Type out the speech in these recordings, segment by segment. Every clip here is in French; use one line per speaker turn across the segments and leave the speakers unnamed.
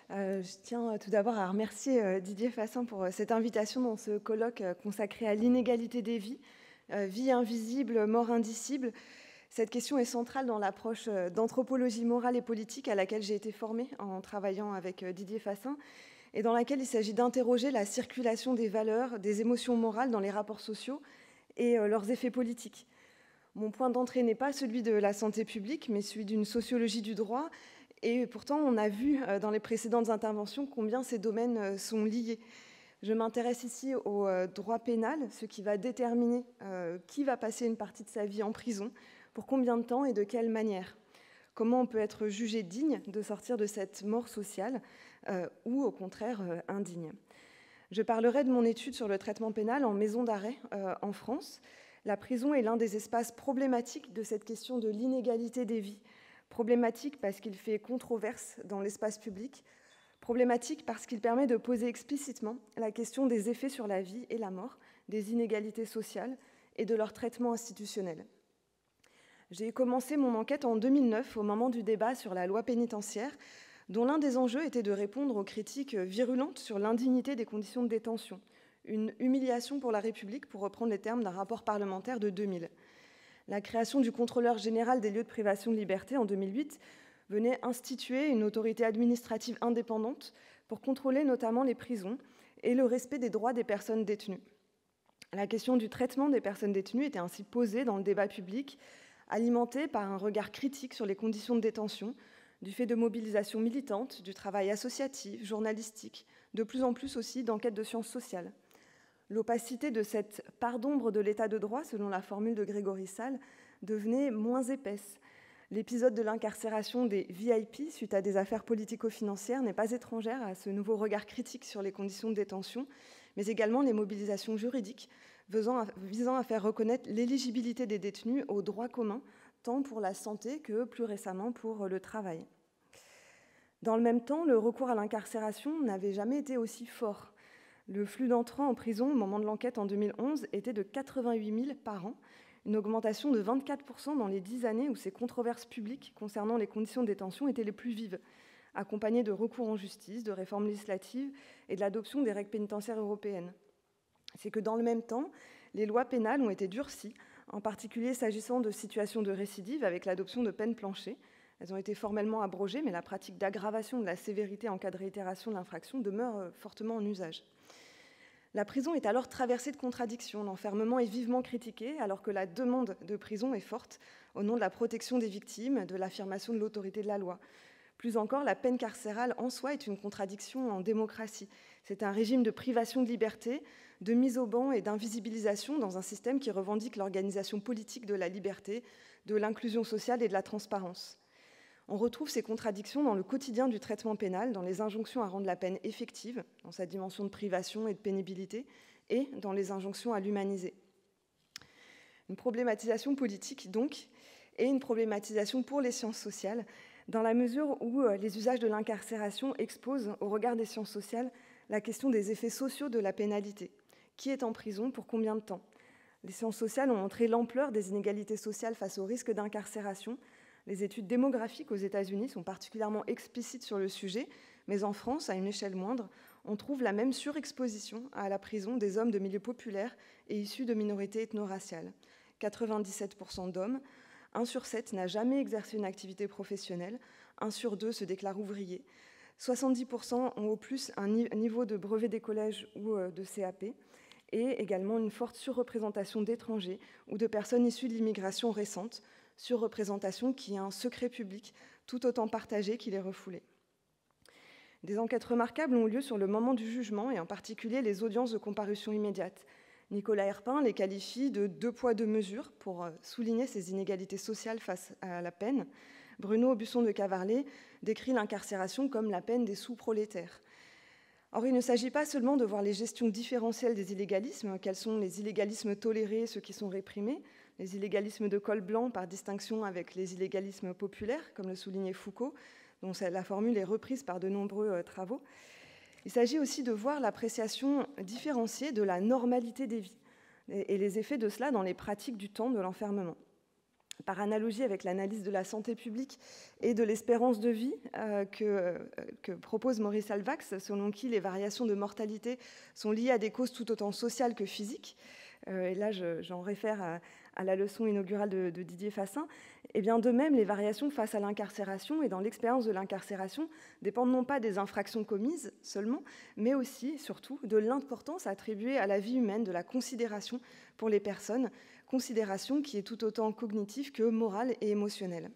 Je tiens tout d'abord à remercier Didier Fassin pour cette invitation dans ce colloque consacré à l'inégalité des vies, vie invisible, mort indicible. Cette question est centrale dans l'approche d'anthropologie morale et politique à laquelle j'ai été formée en travaillant avec Didier Fassin et dans laquelle il s'agit d'interroger la circulation des valeurs, des émotions morales dans les rapports sociaux et leurs effets politiques. Mon point d'entrée n'est pas celui de la santé publique, mais celui d'une sociologie du droit. Et pourtant, on a vu dans les précédentes interventions combien ces domaines sont liés. Je m'intéresse ici au droit pénal, ce qui va déterminer qui va passer une partie de sa vie en prison, pour combien de temps et de quelle manière. Comment on peut être jugé digne de sortir de cette mort sociale ou au contraire indigne. Je parlerai de mon étude sur le traitement pénal en maison d'arrêt en France. La prison est l'un des espaces problématiques de cette question de l'inégalité des vies. Problématique parce qu'il fait controverse dans l'espace public. Problématique parce qu'il permet de poser explicitement la question des effets sur la vie et la mort, des inégalités sociales et de leur traitement institutionnel. J'ai commencé mon enquête en 2009, au moment du débat sur la loi pénitentiaire, dont l'un des enjeux était de répondre aux critiques virulentes sur l'indignité des conditions de détention. Une humiliation pour la République, pour reprendre les termes d'un rapport parlementaire de 2000. La création du contrôleur général des lieux de privation de liberté en 2008 venait instituer une autorité administrative indépendante pour contrôler notamment les prisons et le respect des droits des personnes détenues. La question du traitement des personnes détenues était ainsi posée dans le débat public, alimentée par un regard critique sur les conditions de détention, du fait de mobilisations militantes, du travail associatif, journalistique, de plus en plus aussi d'enquêtes de sciences sociales. L'opacité de cette part d'ombre de l'état de droit, selon la formule de Grégory Salle, devenait moins épaisse. L'épisode de l'incarcération des VIP suite à des affaires politico-financières n'est pas étrangère à ce nouveau regard critique sur les conditions de détention, mais également les mobilisations juridiques visant à faire reconnaître l'éligibilité des détenus aux droits communs, tant pour la santé que plus récemment pour le travail. Dans le même temps, le recours à l'incarcération n'avait jamais été aussi fort. Le flux d'entrants en prison au moment de l'enquête en 2011 était de 88 000 par an, une augmentation de 24% dans les 10 années où ces controverses publiques concernant les conditions de détention étaient les plus vives, accompagnées de recours en justice, de réformes législatives et de l'adoption des règles pénitentiaires européennes. C'est que dans le même temps, les lois pénales ont été durcies, en particulier s'agissant de situations de récidive avec l'adoption de peines planchers. Elles ont été formellement abrogées, mais la pratique d'aggravation de la sévérité en cas de réitération de l'infraction demeure fortement en usage. La prison est alors traversée de contradictions. L'enfermement est vivement critiqué, alors que la demande de prison est forte, au nom de la protection des victimes, de l'affirmation de l'autorité de la loi. Plus encore, la peine carcérale en soi est une contradiction en démocratie. C'est un régime de privation de liberté, de mise au ban et d'invisibilisation dans un système qui revendique l'organisation politique de la liberté, de l'inclusion sociale et de la transparence. On retrouve ces contradictions dans le quotidien du traitement pénal, dans les injonctions à rendre la peine effective, dans sa dimension de privation et de pénibilité, et dans les injonctions à l'humaniser. Une problématisation politique, donc, et une problématisation pour les sciences sociales, dans la mesure où les usages de l'incarcération exposent, au regard des sciences sociales, la question des effets sociaux de la pénalité. Qui est en prison, pour combien de temps? Les sciences sociales ont montré l'ampleur des inégalités sociales face au risque d'incarcération. Les études démographiques aux États-Unis sont particulièrement explicites sur le sujet, mais en France, à une échelle moindre, on trouve la même surexposition à la prison des hommes de milieux populaires et issus de minorités ethno-raciales. 97% d'hommes, 1 sur 7 n'a jamais exercé une activité professionnelle, 1 sur 2 se déclare ouvrier, 70% ont au plus un niveau de brevet des collèges ou de CAP, et également une forte surreprésentation d'étrangers ou de personnes issues de l'immigration récente, surreprésentation qui est un secret public tout autant partagé qu'il est refoulé. Des enquêtes remarquables ont eu lieu sur le moment du jugement et en particulier les audiences de comparution immédiate. Nicolas Herpin les qualifie de 2 poids 2 mesures pour souligner ces inégalités sociales face à la peine. Bruno Aubusson de Cavarlet décrit l'incarcération comme la peine des sous-prolétaires. Or, il ne s'agit pas seulement de voir les gestions différentielles des illégalismes, quels sont les illégalismes tolérés, ceux qui sont réprimés, les illégalismes de col blanc par distinction avec les illégalismes populaires, comme le soulignait Foucault, dont la formule est reprise par de nombreux travaux. Il s'agit aussi de voir l'appréciation différenciée de la normalité des vies et les effets de cela dans les pratiques du temps de l'enfermement. Par analogie avec l'analyse de la santé publique et de l'espérance de vie que propose Maurice Alvax, selon qui les variations de mortalité sont liées à des causes tout autant sociales que physiques, et là j'en réfère à la leçon inaugurale de Didier Fassin, et bien de même, les variations face à l'incarcération et dans l'expérience de l'incarcération dépendent non pas des infractions commises seulement, mais aussi, surtout, de l'importance attribuée à la vie humaine, de la considération pour les personnes, considération qui est tout autant cognitive que morale et émotionnelle.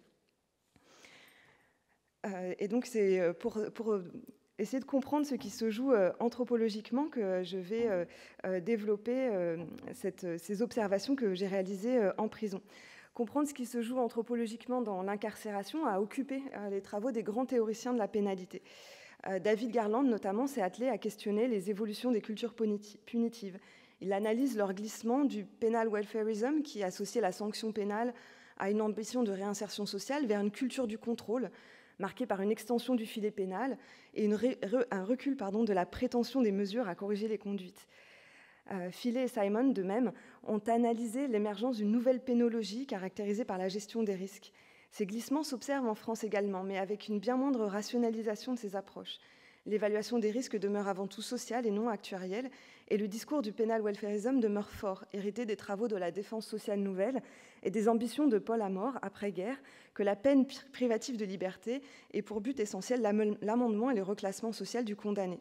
Et donc c'est pour essayer de comprendre ce qui se joue anthropologiquement que je vais développer ces observations que j'ai réalisées en prison. Comprendre ce qui se joue anthropologiquement dans l'incarcération a occupé les travaux des grands théoriciens de la pénalité. David Garland, notamment, s'est attelé à questionner les évolutions des cultures punitives. Il analyse leur glissement du penal welfarism, qui associait la sanction pénale à une ambition de réinsertion sociale, vers une culture du contrôle, marquée par une extension du filet pénal et un recul de la prétention des mesures à corriger les conduites. Filet et Simon, de même, ont analysé l'émergence d'une nouvelle pénologie caractérisée par la gestion des risques. Ces glissements s'observent en France également, mais avec une bien moindre rationalisation de ces approches. L'évaluation des risques demeure avant tout sociale et non actuarielle, et le discours du penal welfarism demeure fort, hérité des travaux de la défense sociale nouvelle et des ambitions de Paul Amor, après-guerre, que la peine privative de liberté ait pour but essentiel l'amendement et le reclassement social du condamné.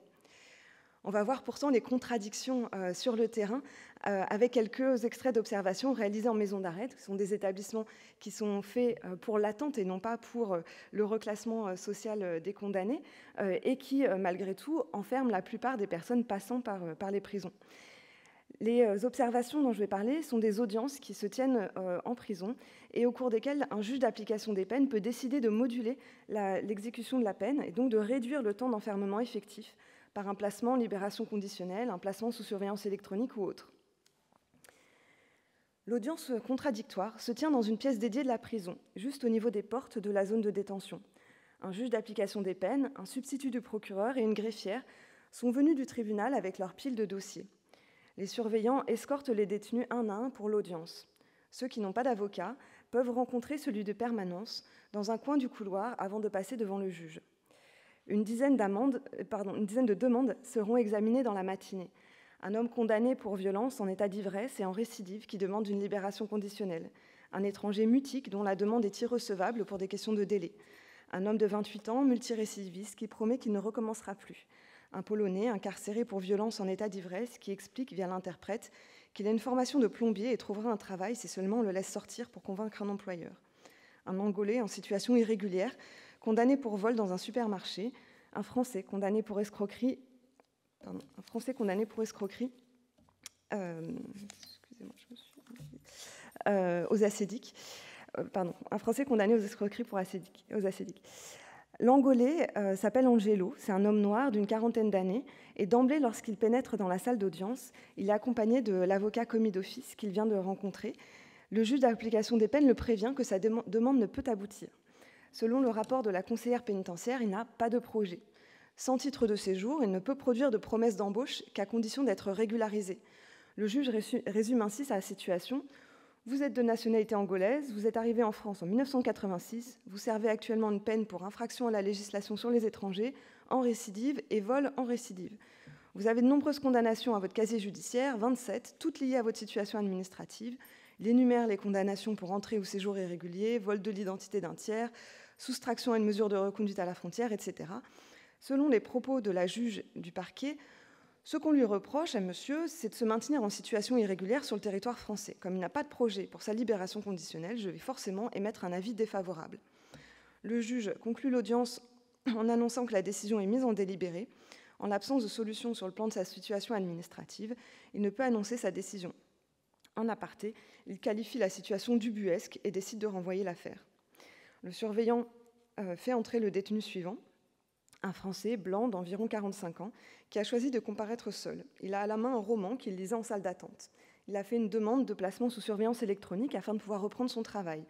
On va voir pourtant les contradictions sur le terrain avec quelques extraits d'observations réalisés en maison d'arrêt. Ce sont des établissements qui sont faits pour l'attente et non pas pour le reclassement social des condamnés et qui, malgré tout, enferment la plupart des personnes passant par les prisons. Les observations dont je vais parler sont des audiences qui se tiennent en prison et au cours desquelles un juge d'application des peines peut décider de moduler l'exécution de la peine et donc de réduire le temps d'enfermement effectif par un placement en libération conditionnelle, un placement sous surveillance électronique ou autre. L'audience contradictoire se tient dans une pièce dédiée de la prison, juste au niveau des portes de la zone de détention. Un juge d'application des peines, un substitut du procureur et une greffière sont venus du tribunal avec leur pile de dossiers. Les surveillants escortent les détenus un à un pour l'audience. Ceux qui n'ont pas d'avocat peuvent rencontrer celui de permanence dans un coin du couloir avant de passer devant le juge. Une dizaine de demandes seront examinées dans la matinée. Un homme condamné pour violence en état d'ivresse et en récidive qui demande une libération conditionnelle. Un étranger mutique dont la demande est irrecevable pour des questions de délai. Un homme de 28 ans, multirécidiviste, qui promet qu'il ne recommencera plus. Un Polonais incarcéré pour violence en état d'ivresse qui explique via l'interprète qu'il a une formation de plombier et trouvera un travail si seulement on le laisse sortir pour convaincre un employeur. Un Angolais en situation irrégulière, condamné pour vol dans un supermarché, un Français condamné pour escroquerie, aux acédiques, un Français condamné aux escroqueries aux acédiques. L'Angolais s'appelle Angelo, c'est un homme noir d'une 40aine d'années, et d'emblée, lorsqu'il pénètre dans la salle d'audience, il est accompagné de l'avocat commis d'office qu'il vient de rencontrer. Le juge d'application des peines le prévient que sa demande ne peut aboutir. Selon le rapport de la conseillère pénitentiaire, il n'a pas de projet. Sans titre de séjour, il ne peut produire de promesse d'embauche qu'à condition d'être régularisé. Le juge résume ainsi sa situation. Vous êtes de nationalité angolaise, vous êtes arrivé en France en 1986, vous servez actuellement une peine pour infraction à la législation sur les étrangers, en récidive et vol en récidive. Vous avez de nombreuses condamnations à votre casier judiciaire, 27, toutes liées à votre situation administrative. Il énumère les condamnations pour entrée ou séjour irrégulier, vol de l'identité d'un tiers, soustraction à une mesure de reconduite à la frontière, etc. Selon les propos de la juge du parquet, ce qu'on lui reproche à monsieur, c'est de se maintenir en situation irrégulière sur le territoire français. Comme il n'a pas de projet pour sa libération conditionnelle, je vais forcément émettre un avis défavorable. Le juge conclut l'audience en annonçant que la décision est mise en délibéré. En l'absence de solution sur le plan de sa situation administrative, il ne peut annoncer sa décision. En aparté, il qualifie la situation d'ubuesque et décide de renvoyer l'affaire. Le surveillant fait entrer le détenu suivant, un Français blanc d'environ 45 ans, qui a choisi de comparaître seul. Il a à la main un roman qu'il lisait en salle d'attente. Il a fait une demande de placement sous surveillance électronique afin de pouvoir reprendre son travail.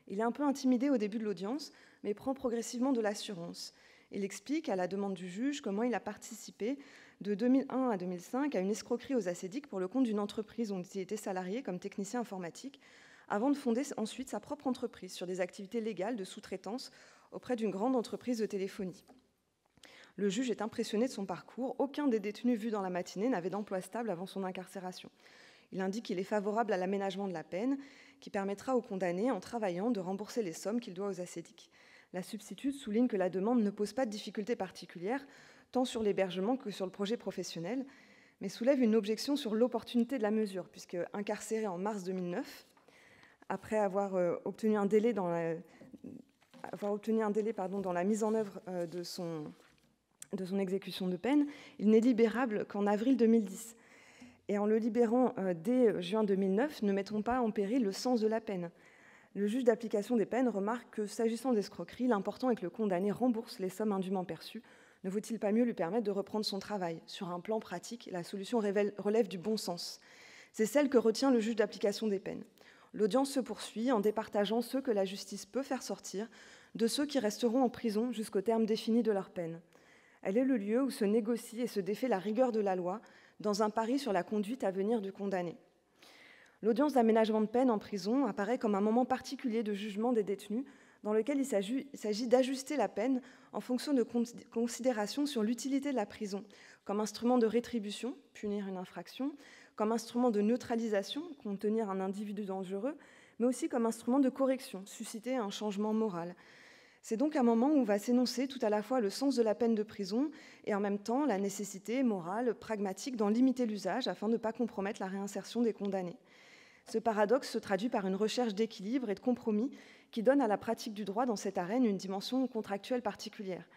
Il est un peu intimidé au début de l'audience, mais prend progressivement de l'assurance. Il explique, à la demande du juge, comment il a participé de 2001 à 2005 à une escroquerie aux acédiques pour le compte d'une entreprise dont il était salarié comme technicien informatique, avant de fonder ensuite sa propre entreprise sur des activités légales de sous-traitance auprès d'une grande entreprise de téléphonie. Le juge est impressionné de son parcours. Aucun des détenus vus dans la matinée n'avait d'emploi stable avant son incarcération. Il indique qu'il est favorable à l'aménagement de la peine, qui permettra aux condamnés, en travaillant, de rembourser les sommes qu'il doit aux ascédiques. La substitute souligne que la demande ne pose pas de difficultés particulières, tant sur l'hébergement que sur le projet professionnel, mais soulève une objection sur l'opportunité de la mesure, puisque incarcéré en mars 2009, après avoir obtenu un délai dans la mise en œuvre de son exécution de peine, il n'est libérable qu'en avril 2010. Et en le libérant dès juin 2009, ne mettons pas en péril le sens de la peine. Le juge d'application des peines remarque que, s'agissant d'escroquerie, l'important est que le condamné rembourse les sommes indûment perçues. Ne vaut-il pas mieux lui permettre de reprendre son travail? Sur un plan pratique, la solution relève du bon sens. C'est celle que retient le juge d'application des peines. L'audience se poursuit en départageant ceux que la justice peut faire sortir de ceux qui resteront en prison jusqu'au terme défini de leur peine. Elle est le lieu où se négocie et se défait la rigueur de la loi dans un pari sur la conduite à venir du condamné. L'audience d'aménagement de peine en prison apparaît comme un moment particulier de jugement des détenus dans lequel il s'agit d'ajuster la peine en fonction de considérations sur l'utilité de la prison, comme instrument de rétribution, punir une infraction, comme instrument de neutralisation, contenir un individu dangereux, mais aussi comme instrument de correction, susciter un changement moral. C'est donc un moment où va s'énoncer tout à la fois le sens de la peine de prison et en même temps la nécessité morale, pragmatique d'en limiter l'usage afin de ne pas compromettre la réinsertion des condamnés. Ce paradoxe se traduit par une recherche d'équilibre et de compromis qui donne à la pratique du droit dans cette arène une dimension contractuelle particulière.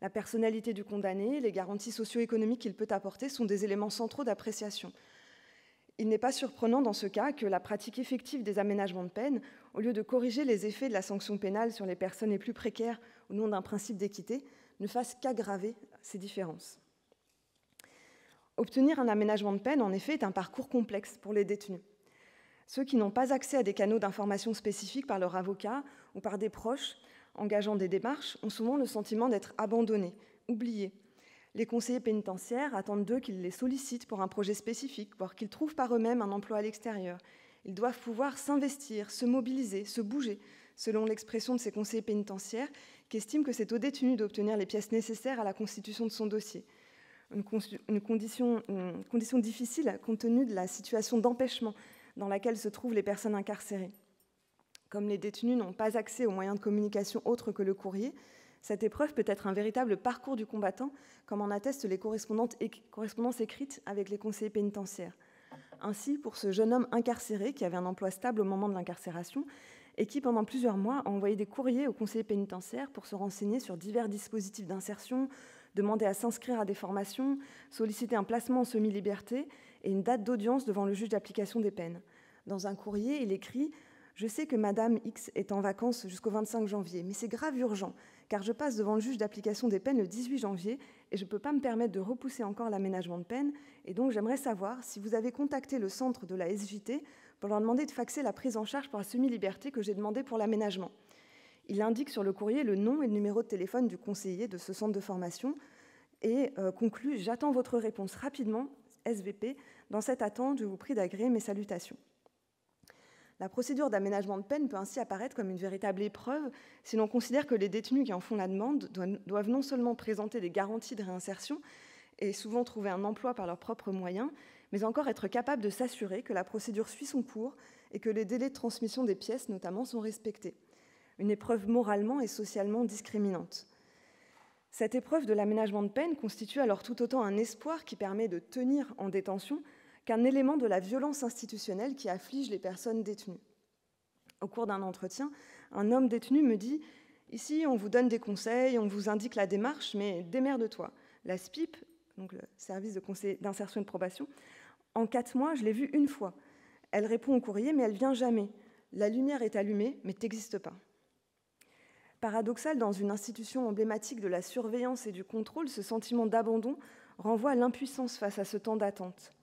La personnalité du condamné, les garanties socio-économiques qu'il peut apporter sont des éléments centraux d'appréciation. Il n'est pas surprenant dans ce cas que la pratique effective des aménagements de peine, au lieu de corriger les effets de la sanction pénale sur les personnes les plus précaires au nom d'un principe d'équité, ne fasse qu'aggraver ces différences. Obtenir un aménagement de peine, en effet, est un parcours complexe pour les détenus. Ceux qui n'ont pas accès à des canaux d'information spécifiques par leur avocat ou par des proches engageant des démarches ont souvent le sentiment d'être abandonnés, oubliés. Les conseillers pénitentiaires attendent d'eux qu'ils les sollicitent pour un projet spécifique, voire qu'ils trouvent par eux-mêmes un emploi à l'extérieur. Ils doivent pouvoir s'investir, se mobiliser, se bouger, selon l'expression de ces conseillers pénitentiaires qui estiment que c'est au détenu d'obtenir les pièces nécessaires à la constitution de son dossier. Une condition difficile compte tenu de la situation d'empêchement dans laquelle se trouvent les personnes incarcérées. Comme les détenus n'ont pas accès aux moyens de communication autres que le courrier, cette épreuve peut être un véritable parcours du combattant, comme en attestent les correspondances écrites avec les conseillers pénitentiaires. Ainsi, pour ce jeune homme incarcéré qui avait un emploi stable au moment de l'incarcération et qui, pendant plusieurs mois, a envoyé des courriers aux conseillers pénitentiaires pour se renseigner sur divers dispositifs d'insertion, demander à s'inscrire à des formations, solliciter un placement en semi-liberté et une date d'audience devant le juge d'application des peines. Dans un courrier, il écrit « Je sais que Madame X est en vacances jusqu'au 25 janvier, mais c'est grave urgent, car je passe devant le juge d'application des peines le 18 janvier et je ne peux pas me permettre de repousser encore l'aménagement de peine, et donc j'aimerais savoir si vous avez contacté le centre de la SJT pour leur demander de faxer la prise en charge pour la semi-liberté que j'ai demandée pour l'aménagement. » Il indique sur le courrier le nom et le numéro de téléphone du conseiller de ce centre de formation et conclut « J'attends votre réponse rapidement, SVP. Dans cette attente, je vous prie d'agréer mes salutations. » La procédure d'aménagement de peine peut ainsi apparaître comme une véritable épreuve si l'on considère que les détenus qui en font la demande doivent non seulement présenter des garanties de réinsertion et souvent trouver un emploi par leurs propres moyens, mais encore être capables de s'assurer que la procédure suit son cours et que les délais de transmission des pièces, notamment, sont respectés. Une épreuve moralement et socialement discriminante. Cette épreuve de l'aménagement de peine constitue alors tout autant un espoir qui permet de tenir en détention qu'un élément de la violence institutionnelle qui afflige les personnes détenues. Au cours d'un entretien, un homme détenu me dit « Ici, on vous donne des conseils, on vous indique la démarche, mais démerde-toi. La SPIP, donc le service de conseil d'insertion et de probation, en 4 mois, je l'ai vue une fois. Elle répond au courrier, mais elle ne vient jamais. La lumière est allumée, mais tu n'existes pas. » Paradoxal dans une institution emblématique de la surveillance et du contrôle, ce sentiment d'abandon renvoie à l'impuissance face à ce temps d'attente.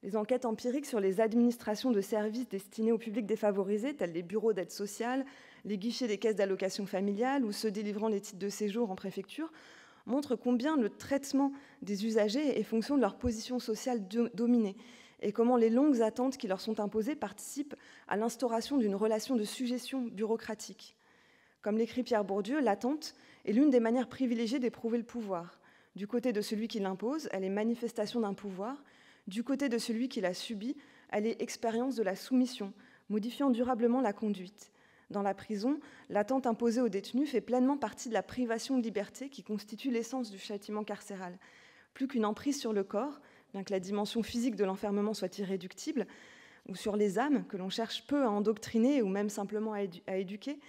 Les enquêtes empiriques sur les administrations de services destinés au public défavorisé, tels les bureaux d'aide sociale, les guichets des caisses d'allocation familiale ou ceux délivrant les titres de séjour en préfecture, montrent combien le traitement des usagers est fonction de leur position sociale dominée et comment les longues attentes qui leur sont imposées participent à l'instauration d'une relation de sujétion bureaucratique. Comme l'écrit Pierre Bourdieu, l'attente est l'une des manières privilégiées d'éprouver le pouvoir. Du côté de celui qui l'impose, elle est manifestation d'un pouvoir. Du côté de celui qui la subit, elle est expérience de la soumission, modifiant durablement la conduite. Dans la prison, l'attente imposée aux détenus fait pleinement partie de la privation de liberté qui constitue l'essence du châtiment carcéral. Plus qu'une emprise sur le corps, bien que la dimension physique de l'enfermement soit irréductible, ou sur les âmes, que l'on cherche peu à endoctriner ou même simplement à éduquer,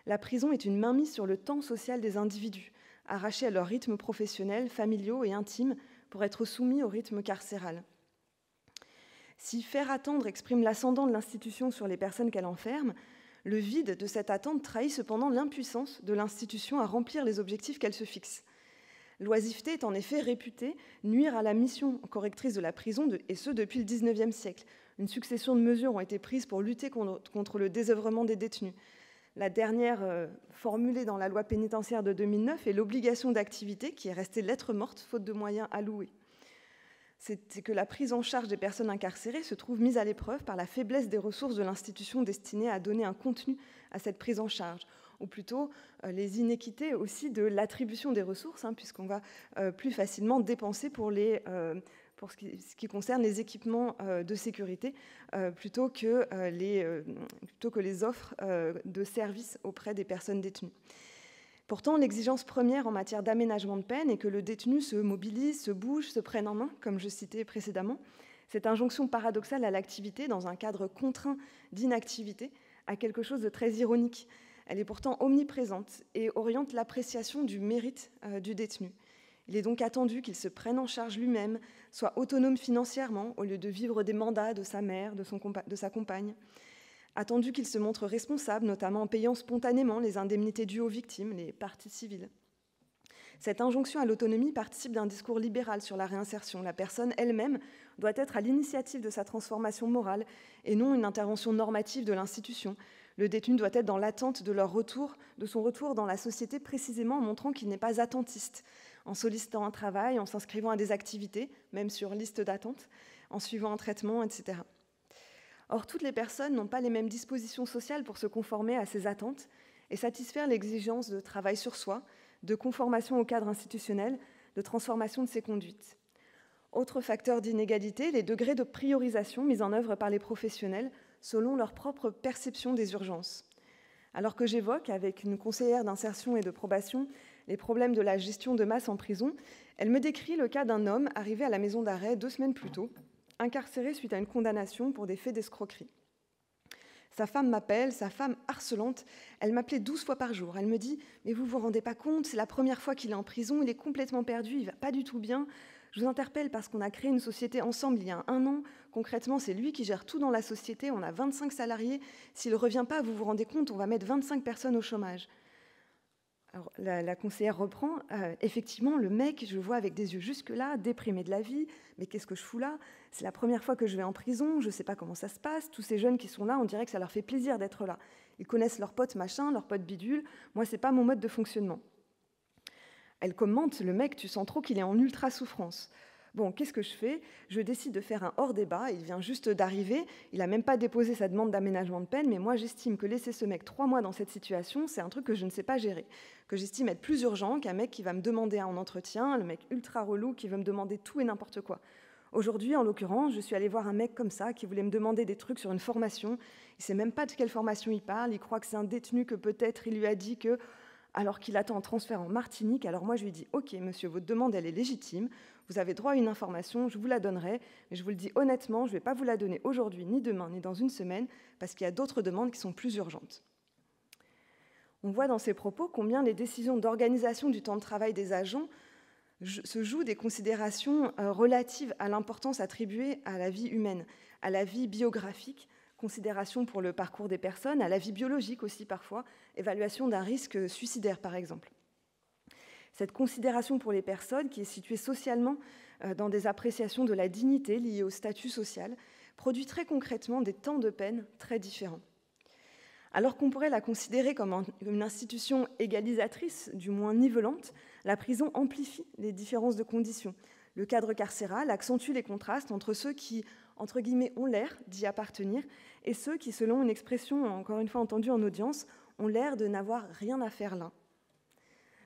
la prison est une mainmise sur le temps social des individus, arrachés à leurs rythmes professionnels, familiaux et intimes pour être soumis au rythme carcéral. Si faire attendre exprime l'ascendant de l'institution sur les personnes qu'elle enferme, le vide de cette attente trahit cependant l'impuissance de l'institution à remplir les objectifs qu'elle se fixe. L'oisiveté est en effet réputée nuire à la mission correctrice de la prison, et ce depuis le XIXe siècle. Une succession de mesures ont été prises pour lutter contre le désœuvrement des détenus. La dernière formulée dans la loi pénitentiaire de 2009 est l'obligation d'activité qui est restée lettre morte faute de moyens alloués. C'est que la prise en charge des personnes incarcérées se trouve mise à l'épreuve par la faiblesse des ressources de l'institution destinée à donner un contenu à cette prise en charge, ou plutôt les inéquités aussi de l'attribution des ressources, puisqu'on va plus facilement dépenser pour ce qui concerne les équipements de sécurité plutôt que les offres de services auprès des personnes détenues. Pourtant, l'exigence première en matière d'aménagement de peine est que le détenu se mobilise, se bouge, se prenne en main, comme je citais précédemment. Cette injonction paradoxale à l'activité dans un cadre contraint d'inactivité a quelque chose de très ironique. Elle est pourtant omniprésente et oriente l'appréciation du mérite du détenu. Il est donc attendu qu'il se prenne en charge lui-même, soit autonome financièrement, au lieu de vivre des mandats de sa mère, de sa compagne. Attendu qu'il se montre responsable, notamment en payant spontanément les indemnités dues aux victimes, les parties civiles. Cette injonction à l'autonomie participe d'un discours libéral sur la réinsertion. La personne elle-même doit être à l'initiative de sa transformation morale et non une intervention normative de l'institution. Le détenu doit être dans l'attente de son retour dans la société, précisément en montrant qu'il n'est pas attentiste, en sollicitant un travail, en s'inscrivant à des activités, même sur liste d'attente, en suivant un traitement, etc. Or, toutes les personnes n'ont pas les mêmes dispositions sociales pour se conformer à ces attentes et satisfaire l'exigence de travail sur soi, de conformation au cadre institutionnel, de transformation de ses conduites. Autre facteur d'inégalité, les degrés de priorisation mis en œuvre par les professionnels selon leur propre perception des urgences. Alors que j'évoque, avec une conseillère d'insertion et de probation, les problèmes de la gestion de masse en prison, elle me décrit le cas d'un homme arrivé à la maison d'arrêt 2 semaines plus tôt, incarcéré suite à une condamnation pour des faits d'escroquerie. Sa femme m'appelle, sa femme harcelante, elle m'appelait 12 fois par jour. Elle me dit « Mais vous vous rendez pas compte, c'est la première fois qu'il est en prison, il est complètement perdu, il va pas du tout bien. Je vous interpelle parce qu'on a créé une société ensemble il y a 1 an. Concrètement, c'est lui qui gère tout dans la société, on a 25 salariés. S'il ne revient pas, vous vous rendez compte, on va mettre 25 personnes au chômage. » Alors, la conseillère reprend. Effectivement, le mec, je le vois avec des yeux jusque-là, déprimé de la vie. Mais qu'est-ce que je fous là? C'est la première fois que je vais en prison, je ne sais pas comment ça se passe. Tous ces jeunes qui sont là, on dirait que ça leur fait plaisir d'être là. Ils connaissent leurs potes machin, leurs potes bidule. Moi, ce n'est pas mon mode de fonctionnement. Elle commente, le mec, tu sens trop qu'il est en ultra souffrance. Bon, qu'est-ce que je fais? Je décide de faire un hors-débat, il vient juste d'arriver, il n'a même pas déposé sa demande d'aménagement de peine, mais moi j'estime que laisser ce mec 3 mois dans cette situation, c'est un truc que je ne sais pas gérer, que j'estime être plus urgent qu'un mec qui va me demander un entretien, le mec ultra relou qui veut me demander tout et n'importe quoi. Aujourd'hui, en l'occurrence, je suis allée voir un mec comme ça qui voulait me demander des trucs sur une formation, il ne sait même pas de quelle formation il parle, il croit que c'est un détenu que peut-être il lui a dit que... alors qu'il attend un transfert en Martinique. Alors moi, je lui dis « Ok, monsieur, votre demande, elle est légitime. Vous avez droit à une information, je vous la donnerai. Mais je vous le dis honnêtement, je ne vais pas vous la donner aujourd'hui, ni demain, ni dans une semaine, parce qu'il y a d'autres demandes qui sont plus urgentes. » On voit dans ces propos combien les décisions d'organisation du temps de travail des agents se jouent des considérations relatives à l'importance attribuée à la vie humaine, à la vie biographique, considération pour le parcours des personnes, à la vie biologique aussi parfois, évaluation d'un risque suicidaire par exemple. Cette considération pour les personnes, qui est située socialement dans des appréciations de la dignité liées au statut social, produit très concrètement des temps de peine très différents. Alors qu'on pourrait la considérer comme une institution égalisatrice, du moins nivelante, la prison amplifie les différences de conditions. Le cadre carcéral accentue les contrastes entre ceux qui, entre guillemets, ont l'air d'y appartenir et ceux qui, selon une expression encore une fois entendue en audience, ont l'air de n'avoir rien à faire là.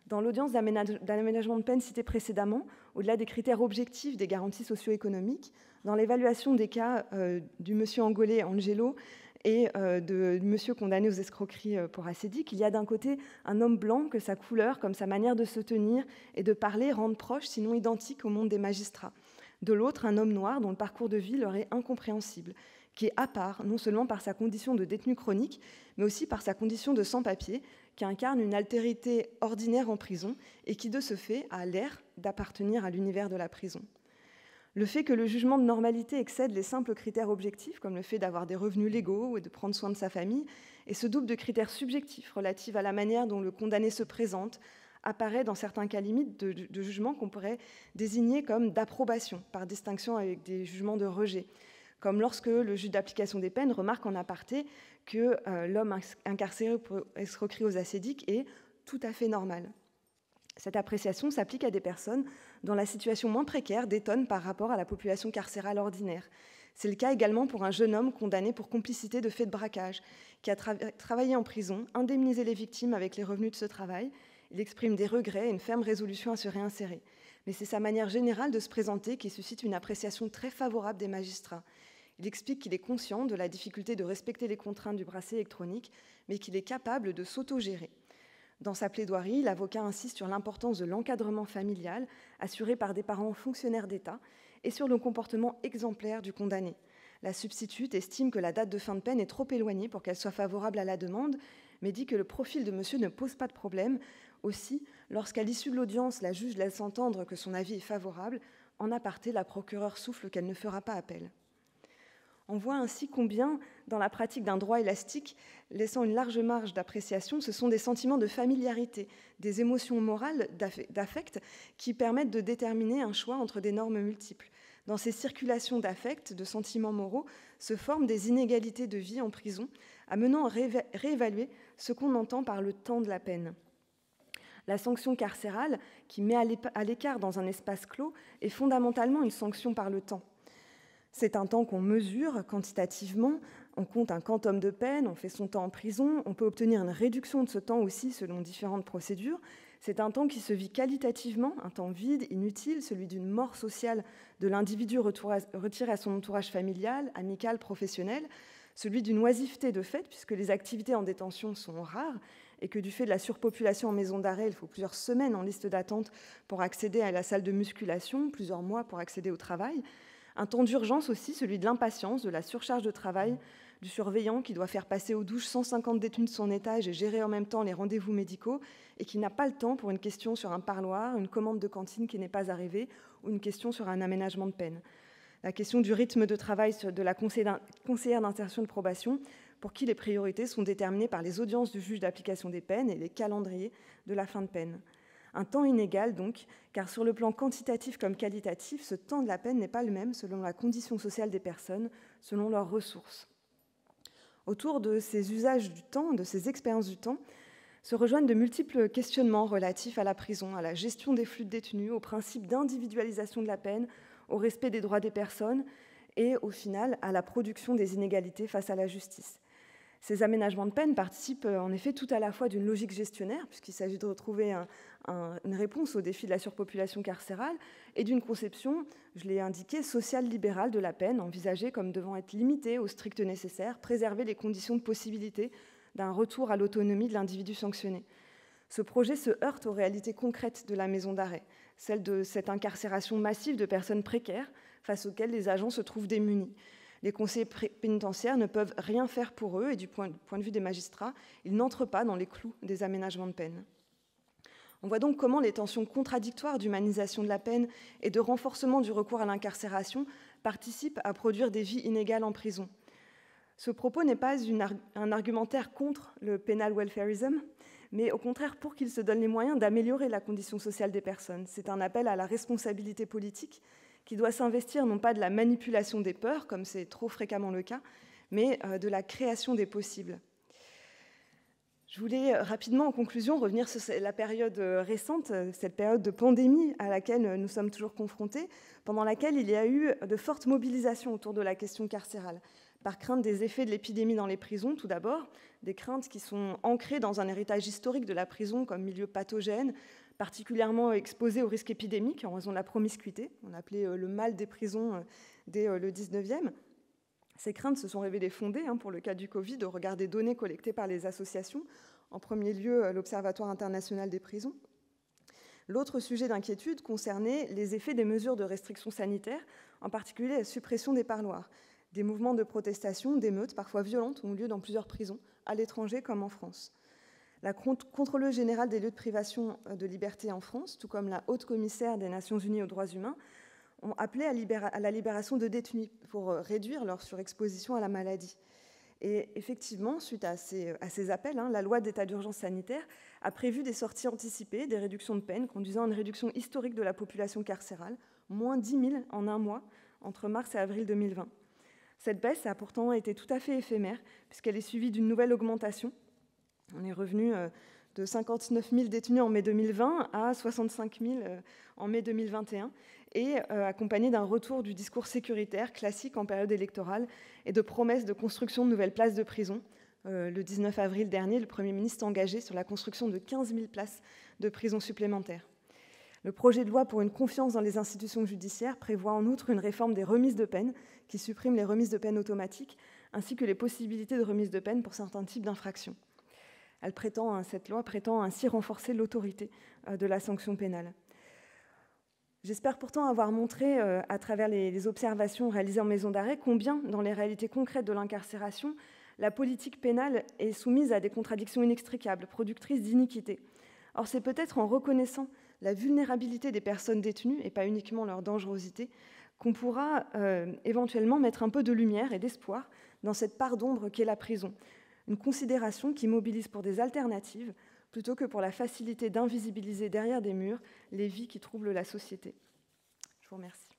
Dans l'audience d'aménagement de peine citée précédemment, au-delà des critères objectifs des garanties socio-économiques, dans l'évaluation des cas du monsieur angolais Angelo et du monsieur condamné aux escroqueries pour acédique, il y a d'un côté un homme blanc que sa couleur, comme sa manière de se tenir et de parler rendent proche, sinon identique au monde des magistrats. De l'autre, un homme noir dont le parcours de vie leur est incompréhensible, qui est à part, non seulement par sa condition de détenu chronique, mais aussi par sa condition de sans-papier, qui incarne une altérité ordinaire en prison et qui, de ce fait, a l'air d'appartenir à l'univers de la prison. Le fait que le jugement de normalité excède les simples critères objectifs, comme le fait d'avoir des revenus légaux et de prendre soin de sa famille, et se double de critères subjectifs relatifs à la manière dont le condamné se présente, apparaît dans certains cas limites de jugement qu'on pourrait désigner comme d'approbation, par distinction avec des jugements de rejet, comme lorsque le juge d'application des peines remarque en aparté que l'homme incarcéré pour escroquerie aux acédiques est tout à fait normal. Cette appréciation s'applique à des personnes dont la situation moins précaire détonne par rapport à la population carcérale ordinaire. C'est le cas également pour un jeune homme condamné pour complicité de fait de braquage, qui a travaillé en prison, indemnisé les victimes avec les revenus de ce travail. Il exprime des regrets et une ferme résolution à se réinsérer. Mais c'est sa manière générale de se présenter qui suscite une appréciation très favorable des magistrats. Il explique qu'il est conscient de la difficulté de respecter les contraintes du bracelet électronique, mais qu'il est capable de s'autogérer. Dans sa plaidoirie, l'avocat insiste sur l'importance de l'encadrement familial assuré par des parents fonctionnaires d'État et sur le comportement exemplaire du condamné. La substitute estime que la date de fin de peine est trop éloignée pour qu'elle soit favorable à la demande, mais dit que le profil de monsieur ne pose pas de problème. Aussi, lorsqu'à l'issue de l'audience, la juge laisse entendre que son avis est favorable, en aparté, la procureure souffle qu'elle ne fera pas appel. On voit ainsi combien, dans la pratique d'un droit élastique, laissant une large marge d'appréciation, ce sont des sentiments de familiarité, des émotions morales, d'affect, qui permettent de déterminer un choix entre des normes multiples. Dans ces circulations d'affect, de sentiments moraux, se forment des inégalités de vie en prison, amenant à réévaluer ce qu'on entend par le temps de la peine. La sanction carcérale, qui met à l'écart dans un espace clos, est fondamentalement une sanction par le temps. C'est un temps qu'on mesure quantitativement, on compte un quantum de peine, on fait son temps en prison, on peut obtenir une réduction de ce temps aussi selon différentes procédures. C'est un temps qui se vit qualitativement, un temps vide, inutile, celui d'une mort sociale de l'individu retiré à son entourage familial, amical, professionnel, celui d'une oisiveté de fait, puisque les activités en détention sont rares et que du fait de la surpopulation en maison d'arrêt, il faut plusieurs semaines en liste d'attente pour accéder à la salle de musculation, plusieurs mois pour accéder au travail. Un temps d'urgence aussi, celui de l'impatience, de la surcharge de travail, du surveillant qui doit faire passer aux douches 150 détenus de son étage et gérer en même temps les rendez-vous médicaux et qui n'a pas le temps pour une question sur un parloir, une commande de cantine qui n'est pas arrivée ou une question sur un aménagement de peine. La question du rythme de travail de la conseillère d'insertion de probation, pour qui les priorités sont déterminées par les audiences du juge d'application des peines et les calendriers de la fin de peine. Un temps inégal donc, car sur le plan quantitatif comme qualitatif, ce temps de la peine n'est pas le même selon la condition sociale des personnes, selon leurs ressources. Autour de ces usages du temps, de ces expériences du temps, se rejoignent de multiples questionnements relatifs à la prison, à la gestion des flux de détenus, au principe d'individualisation de la peine, au respect des droits des personnes et, au final, à la production des inégalités face à la justice. Ces aménagements de peine participent en effet tout à la fois d'une logique gestionnaire, puisqu'il s'agit de retrouver une réponse au défi de la surpopulation carcérale, et d'une conception, je l'ai indiqué, sociale-libérale de la peine, envisagée comme devant être limitée au strict nécessaire, préserver les conditions de possibilité d'un retour à l'autonomie de l'individu sanctionné. Ce projet se heurte aux réalités concrètes de la maison d'arrêt, celle de cette incarcération massive de personnes précaires face auxquelles les agents se trouvent démunis. Les conseillers pénitentiaires ne peuvent rien faire pour eux et du point de vue des magistrats, ils n'entrent pas dans les clous des aménagements de peine. On voit donc comment les tensions contradictoires d'humanisation de la peine et de renforcement du recours à l'incarcération participent à produire des vies inégales en prison. Ce propos n'est pas un argumentaire contre le penal welfarism, mais au contraire pour qu'il se donne les moyens d'améliorer la condition sociale des personnes. C'est un appel à la responsabilité politique qui doit s'investir non pas de la manipulation des peurs, comme c'est trop fréquemment le cas, mais de la création des possibles. Je voulais rapidement, en conclusion, revenir sur la période récente, cette période de pandémie à laquelle nous sommes toujours confrontés, pendant laquelle il y a eu de fortes mobilisations autour de la question carcérale, par crainte des effets de l'épidémie dans les prisons, tout d'abord, des craintes qui sont ancrées dans un héritage historique de la prison comme milieu pathogène, particulièrement exposé au risque épidémique en raison de la promiscuité, on appelait le mal des prisons dès le 19e. Ces craintes se sont révélées fondées pour le cas du Covid au regard des données collectées par les associations, en premier lieu l'Observatoire international des prisons. L'autre sujet d'inquiétude concernait les effets des mesures de restriction sanitaire, en particulier la suppression des parloirs. Des mouvements de protestation, d'émeutes parfois violentes ont lieu dans plusieurs prisons, à l'étranger comme en France. La contrôleuse générale des lieux de privation de liberté en France, tout comme la haute commissaire des Nations Unies aux droits humains, ont appelé à la libération de détenus pour réduire leur surexposition à la maladie. Et effectivement, suite à ces appels, la loi d'état d'urgence sanitaire a prévu des sorties anticipées, des réductions de peine, conduisant à une réduction historique de la population carcérale, moins 10 000 en un mois, entre mars et avril 2020. Cette baisse a pourtant été tout à fait éphémère, puisqu'elle est suivie d'une nouvelle augmentation. On est revenu de 59 000 détenus en mai 2020 à 65 000 en mai 2021, et accompagné d'un retour du discours sécuritaire classique en période électorale et de promesses de construction de nouvelles places de prison. Le 19 avril dernier, le Premier ministre s'est engagé sur la construction de 15 000 places de prison supplémentaires. Le projet de loi pour une confiance dans les institutions judiciaires prévoit en outre une réforme des remises de peine qui supprime les remises de peine automatiques, ainsi que les possibilités de remise de peine pour certains types d'infractions. Cette loi prétend ainsi renforcer l'autorité de la sanction pénale. J'espère pourtant avoir montré, à travers les observations réalisées en maison d'arrêt, combien, dans les réalités concrètes de l'incarcération, la politique pénale est soumise à des contradictions inextricables, productrices d'iniquité. Or, c'est peut-être en reconnaissant la vulnérabilité des personnes détenues, et pas uniquement leur dangerosité, qu'on pourra éventuellement mettre un peu de lumière et d'espoir dans cette part d'ombre qu'est la prison. Une considération qui mobilise pour des alternatives, plutôt que pour la facilité d'invisibiliser derrière des murs les vies qui troublent la société. Je vous remercie.